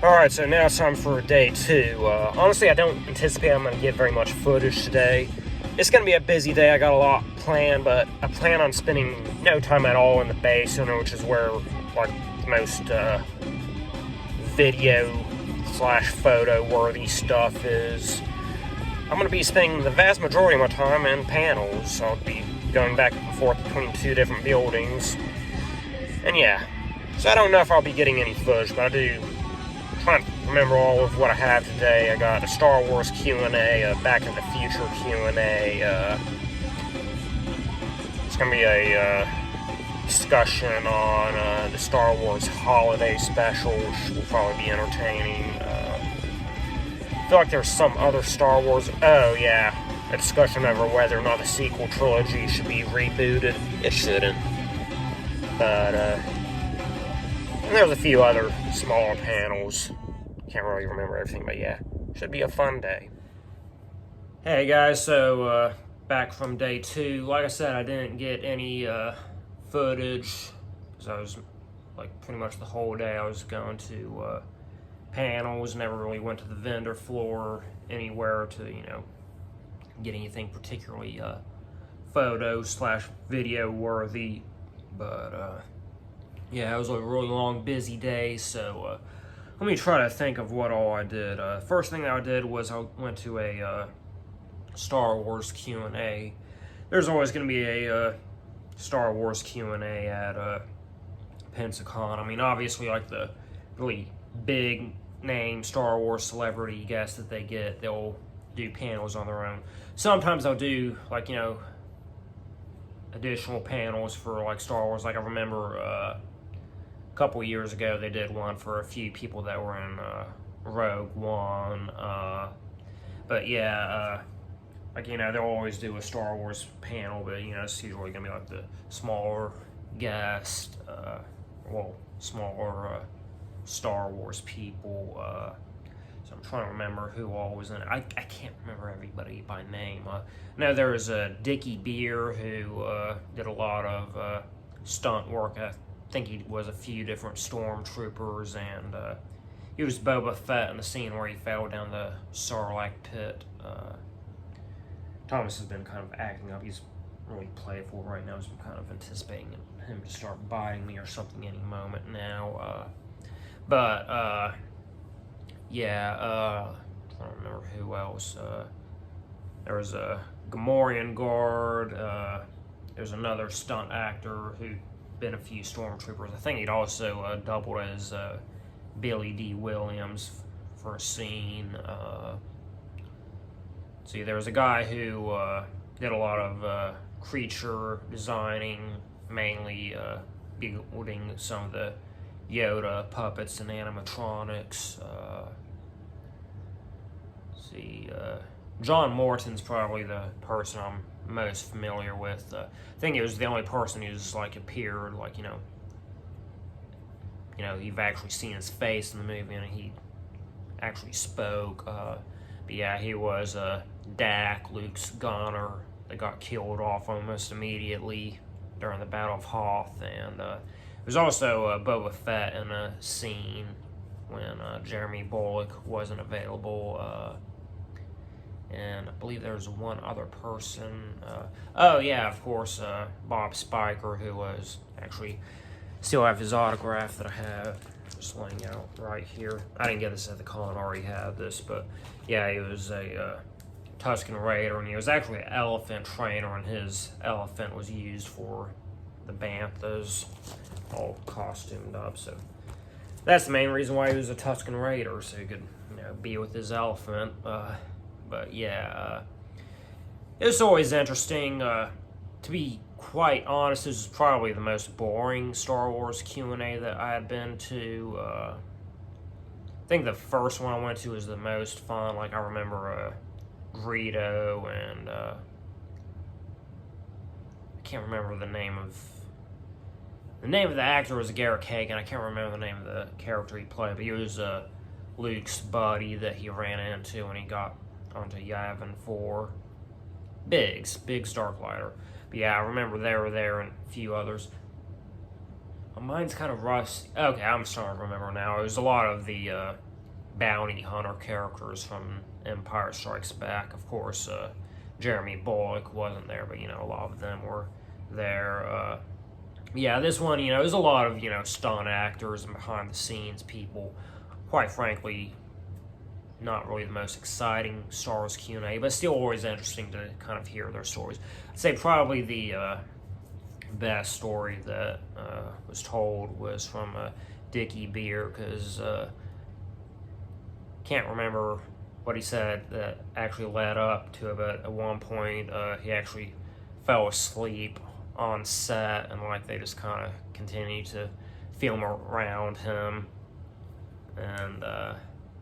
Alright, so now it's time for day two. Honestly, I don't anticipate I'm going to get very much footage today. It's going to be a busy day. I got a lot planned, but I plan on spending no time at all in the basin, which is where like most video slash photo worthy stuff is. I'm going to be spending the vast majority of my time in panels. I'll be going back and forth between two different buildings. And yeah, so I don't know if I'll be getting any footage, but I do trying to remember all of what I have today. I got a Star Wars Q&A, a Back to the Future Q&A. It's going to be a discussion on the Star Wars Holiday Special, which will probably be entertaining. I feel like there's some other Star Wars... Oh, yeah. A discussion over whether or not the sequel trilogy should be rebooted. It shouldn't. But, and there's a few other smaller panels. Can't really remember everything, but yeah. Should be a fun day. Hey guys, so back from day two. Like I said, I didn't get any footage because I was like pretty much the whole day I was going to panels. Never really went to the vendor floor anywhere to, get anything particularly photo slash video worthy. But yeah, it was a really long, busy day, so let me try to think of what all I did. First thing that I did was I went to a Star Wars Q&A. There's always going to be a Star Wars Q&A at Pensacon. I mean, obviously, like the really big name Star Wars celebrity guests that they get, they'll do panels on their own. Sometimes they'll do, like, additional panels for, like, Star Wars. Like, I remember a couple years ago they did one for a few people that were in Rogue One. But yeah, like, they'll always do a Star Wars panel, but, it's usually going to be, like, the smaller guest, smaller Star Wars people. So I'm trying to remember who all was in it. I can't remember everybody by name. I know there was Dickie Beer, who did a lot of stunt work. I think he was a few different stormtroopers, and he was Boba Fett in the scene where he fell down the Sarlacc pit. Thomas has been kind of acting up. He's really playful right now. I'm kind of anticipating him to start biting me or something any moment now. Yeah, I don't remember who else. There was a Gamorrean guard. There's another stunt actor who'd been a few stormtroopers. I think he'd also doubled as Billy D. Williams for a scene. See, there was a guy who did a lot of creature designing, mainly building some of the Yoda puppets and animatronics. John Morton's probably the person I'm most familiar with. I think it was the only person who's like appeared, like, you've actually seen his face in the movie and he actually spoke. But yeah, he was Dak, Luke's gunner, that got killed off almost immediately during the Battle of Hoth. And there's also Boba Fett in a scene when Jeremy Bulloch wasn't available. And I believe there's one other person. Oh yeah, of course, Bob Spiker, who was actually still have his autograph that I have just laying out right here. I didn't get this at the con, I already had this, but yeah, he was a Tusken Raider, and he was actually an elephant trainer, and his elephant was used for the Banthas, all costumed up. So that's the main reason why he was a Tusken Raider, so he could be with his elephant. But yeah, it was always interesting. To be quite honest, this is probably the most boring Star Wars Q&A that I had been to. I think the first one I went to was the most fun. Like, I remember Greedo and I can't remember the name of the actor was Garrick Hagen. I can't remember the name of the character he played, but he was Luke's buddy that he ran into when he got onto Yavin 4. Biggs Darklighter. But yeah, I remember they were there and a few others. My mind's kind of rusty. Okay, I'm starting to remember now. It was a lot of the bounty hunter characters from Empire Strikes Back. Of course, Jeremy Bulloch wasn't there, but a lot of them were there. Yeah, this one, there's a lot of stunt actors and behind the scenes people. Quite frankly, not really the most exciting Star Wars Q&A, but still always interesting to kind of hear their stories. I'd say probably the best story that was told was from Dickie Beer, because can't remember what he said that actually led up to it, but at one point he actually fell asleep on set, and they just kind of continued to film around him, and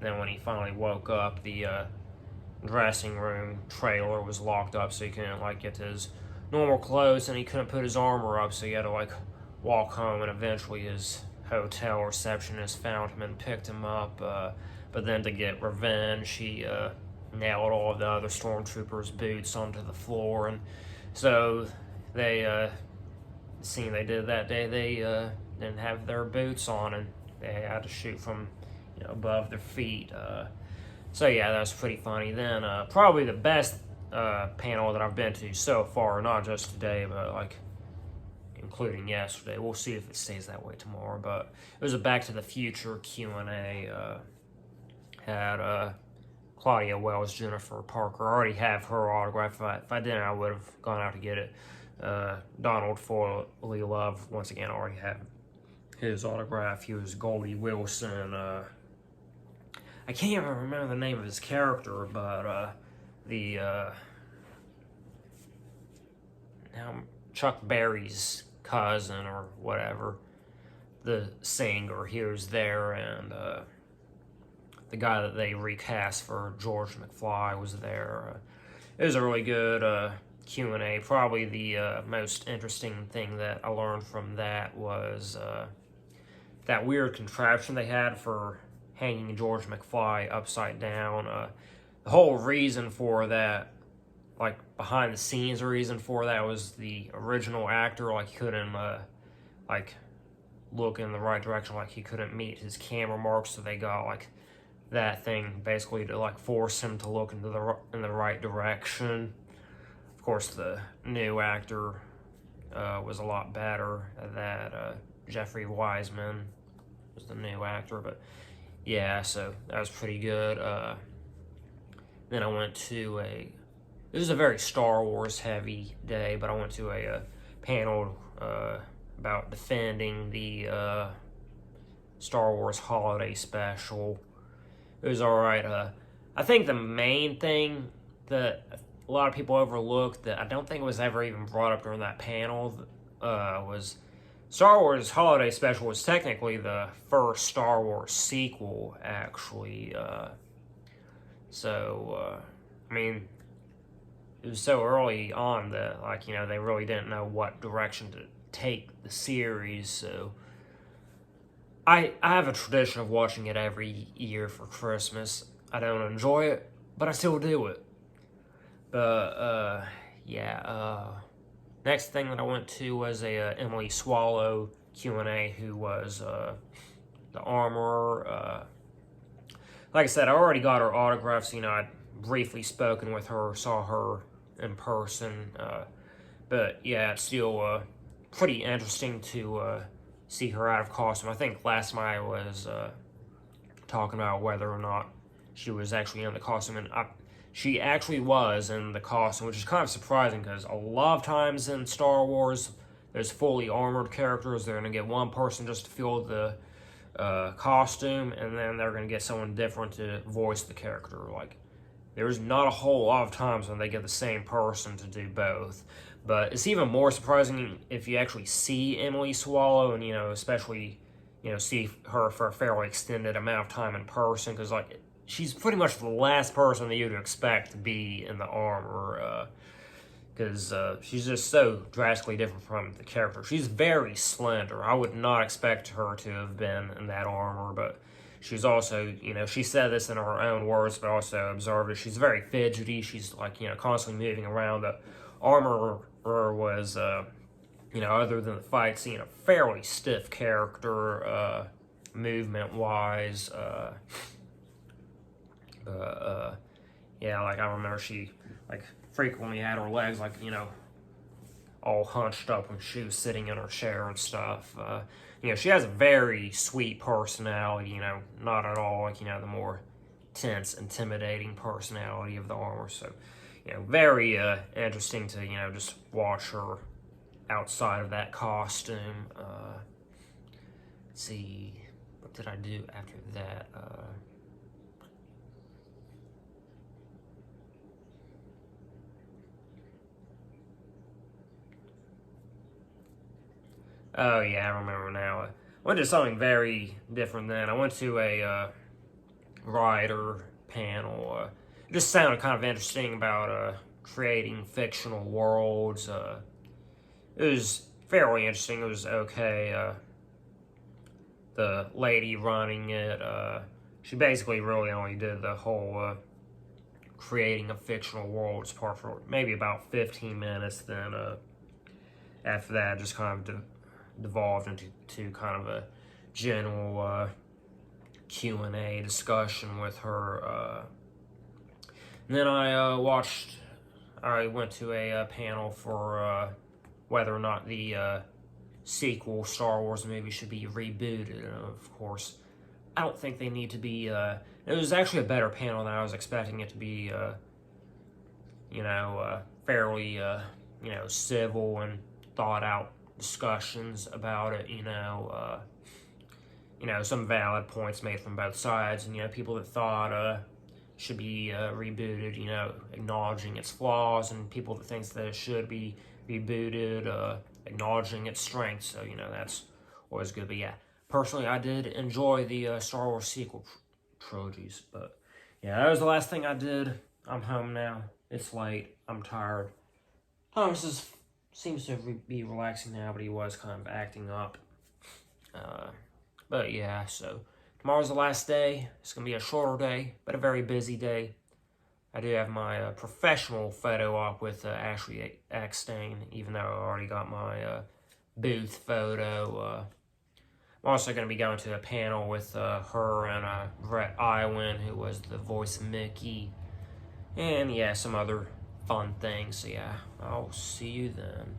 then when he finally woke up, the dressing room trailer was locked up, so he couldn't get to his normal clothes, and he couldn't put his armor up, so he had to walk home, and eventually his hotel receptionist found him and picked him up. But then to get revenge, he nailed all of the other stormtroopers' boots onto the floor, and so they the scene they did that day, they didn't have their boots on, and they had to shoot from above their feet. So yeah, that was pretty funny. Then probably the best panel that I've been to so far, not just today, but including yesterday. We'll see if it stays that way tomorrow. But it was a Back to the Future Q&A. Had Claudia Wells, Jennifer Parker. I already have her autograph. If I didn't, I would have gone out to get it. Donald Foley Love, once again, I already have his autograph. He was Goldie Wilson. I can't even remember the name of his character, but now Chuck Berry's cousin or whatever, the singer, he was there, and the guy that they recast for George McFly was there. It was a really good Q&A. Probably the most interesting thing that I learned from that was that weird contraption they had for hanging George McFly upside down. The whole reason for that, behind the scenes reason for that, was the original actor he couldn't look in the right direction, he couldn't meet his camera marks, so they got that thing basically to force him to look in the right direction. Of course, the new actor was a lot better at that. Jeffrey Wiseman was the new actor, but yeah, so that was pretty good. Then I went to it was a very Star Wars heavy day, but I went to a panel about defending the Star Wars Holiday Special. It was alright. I think the main thing that a lot of people overlooked, that I don't think was ever even brought up during that panel, was Star Wars Holiday Special was technically the first Star Wars sequel, actually. It was so early on that, they really didn't know what direction to take the series, so I have a tradition of watching it every year for Christmas. I don't enjoy it, but I still do it. But, next thing that I went to was a Emily Swallow Q&A, who was the armorer. Like I said, I already got her autographs. I'd briefly spoken with her, saw her in person. But, yeah, it's still pretty interesting to see her out of costume. I think last night I was talking about whether or not she was actually in the costume, and she actually was in the costume, which is kind of surprising, because a lot of times in Star Wars, there's fully armored characters. They're going to get one person just to fill the costume, and then they're going to get someone different to voice the character. There's not a whole lot of times when they get the same person to do both. But it's even more surprising if you actually see Emily Swallow, and, especially, see her for a fairly extended amount of time in person, because, she's pretty much the last person that you'd expect to be in the armor, because she's just so drastically different from the character. She's very slender. I would not expect her to have been in that armor, but she's also, she said this in her own words, but also observed it. She's very fidgety. She's, constantly moving around. The armorer was, other than the fight scene, a fairly stiff character, movement-wise. But yeah, like I remember she like frequently had her legs like all hunched up when she was sitting in her chair and stuff. She has a very sweet personality. Not at all like the more tense, intimidating personality of the armor. So, very interesting to just watch her outside of that costume. Let's see, what did I do after that? Oh yeah, I remember now. I went to something very different then. I went to a writer panel. It just sounded kind of interesting about creating fictional worlds. It was fairly interesting. It was okay. The lady running it, she basically really only did the whole creating a fictional worlds part for maybe about 15 minutes. Then after that, just kind of devolved into kind of a general Q&A discussion with her. And then I went to a panel for whether or not the sequel Star Wars movie should be rebooted. And of course, I don't think they need to be. It was actually a better panel than I was expecting it to be. Fairly civil and thought out discussions about it. Some valid points made from both sides, and people that thought should be rebooted, acknowledging its flaws, and people that thinks that it should be rebooted, acknowledging its strengths. So that's always good. But yeah, personally, I did enjoy the Star Wars sequel trilogies. But yeah, that was the last thing I did. I'm home now. It's late. I'm tired. Thomas seems to be relaxing now, but he was kind of acting up. But yeah, so tomorrow's the last day. It's going to be a shorter day, but a very busy day. I do have my professional photo op with Ashley Eckstein, even though I already got my booth photo. I'm also going to be going to a panel with her and Brett Iwan, who was the voice of Mickey. And yeah, some other fun things. So yeah, I'll see you then.